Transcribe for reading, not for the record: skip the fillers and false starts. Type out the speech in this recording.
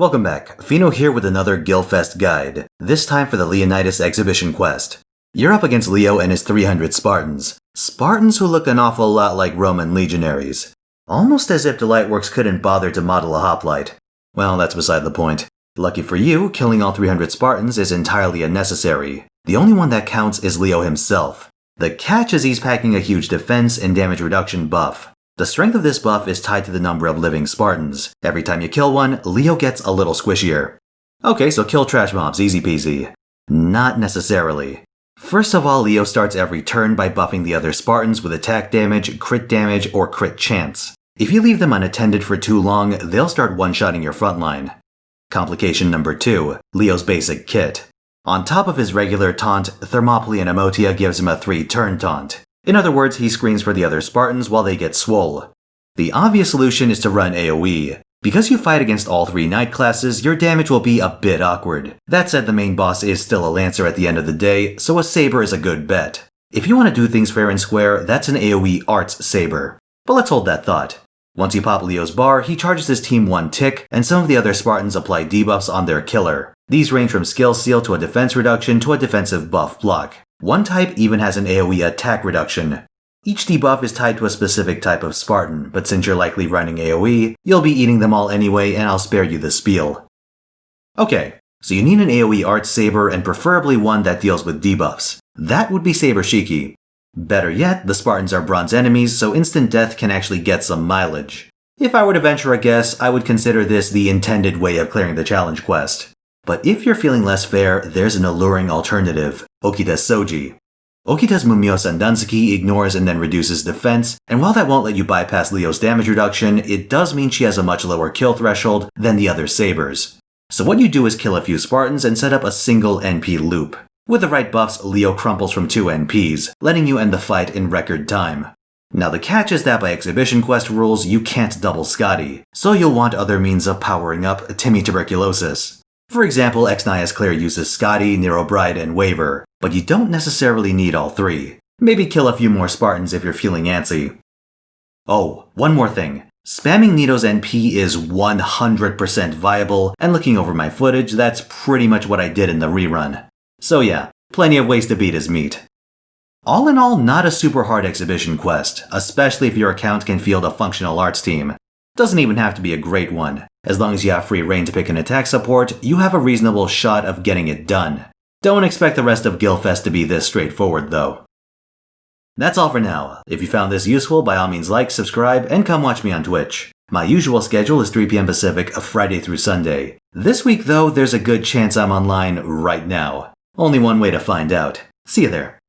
Welcome back, Fino here with another Guildfest guide, this time for the Leonidas exhibition quest. You're up against Leo and his 300 Spartans. Spartans who look an awful lot like Roman legionaries. Almost as if the Lightworks couldn't bother to model a hoplite. Well, that's beside the point. Lucky for you, killing all 300 Spartans is entirely unnecessary. The only one that counts is Leo himself. The catch is he's packing a huge defense and damage reduction buff. The strength of this buff is tied to the number of living Spartans. Every time you kill one, Leo gets a little squishier. Okay, so kill trash mobs, easy peasy. Not necessarily. First of all, Leo starts every turn by buffing the other Spartans with attack damage, or crit chance. If you leave them unattended for too long, they'll start one-shotting your frontline. Complication number 2, Leo's basic kit. On top of his regular taunt, Thermopylae and Emotia gives him a 3-turn taunt. In other words, he screens for the other Spartans while they get swole. The obvious solution is to run AoE. Because you fight against all 3 knight classes, your damage will be a bit awkward. That said, the main boss is still a lancer at the end of the day, so a saber is a good bet. If you want to do things fair and square, that's an AoE arts saber. But let's hold that thought. Once you pop Leo's bar, he charges his team 1 tick, and some of the other Spartans apply debuffs on their killer. These range from skill seal to a defense reduction to a defensive buff block. One type even has an AoE attack reduction. Each debuff is tied to a specific type of Spartan, but since you're likely running AoE, you'll be eating them all anyway and I'll spare you the spiel. Okay, so you need an AoE arts saber and preferably one that deals with debuffs. That would be Saber Shiki. Better yet, the Spartans are bronze enemies, so instant death can actually get some mileage. If I were to venture a guess, I would consider this the intended way of clearing the challenge quest. But if you're feeling less fair, there's an alluring alternative, Okita's Soji. Okita's Mumio Sandanseki ignores and then reduces defense, and while that won't let you bypass Leo's damage reduction, it does mean she has a much lower kill threshold than the other sabers. So what you do is kill a few Spartans and set up a single NP loop. With the right buffs, Leo crumples from 2 NPs, letting you end the fight in record time. Now the catch is that by exhibition quest rules, you can't double Scotty, so you'll want other means of powering up Timmy Tuberculosis. For example, Exnia's Claire uses Scotty, Nero Bride, and Waver, but you don't necessarily need all 3. Maybe kill a few more Spartans if you're feeling antsy. Oh, one more thing. Spamming Nito's NP is 100% viable, and looking over my footage, that's pretty much what I did in the rerun. So yeah, plenty of ways to beat his meat. All in all, not a super hard exhibition quest, especially if your account can field a functional arts team. Doesn't even have to be a great one. As long as you have free reign to pick an attack support, you have a reasonable shot of getting it done. Don't expect the rest of Guildfest to be this straightforward though. That's all for now. If you found this useful, by all means like, subscribe, and come watch me on Twitch. My usual schedule is 3 PM Pacific, Friday through Sunday. This week though, there's a good chance I'm online right now. Only one way to find out. See you there.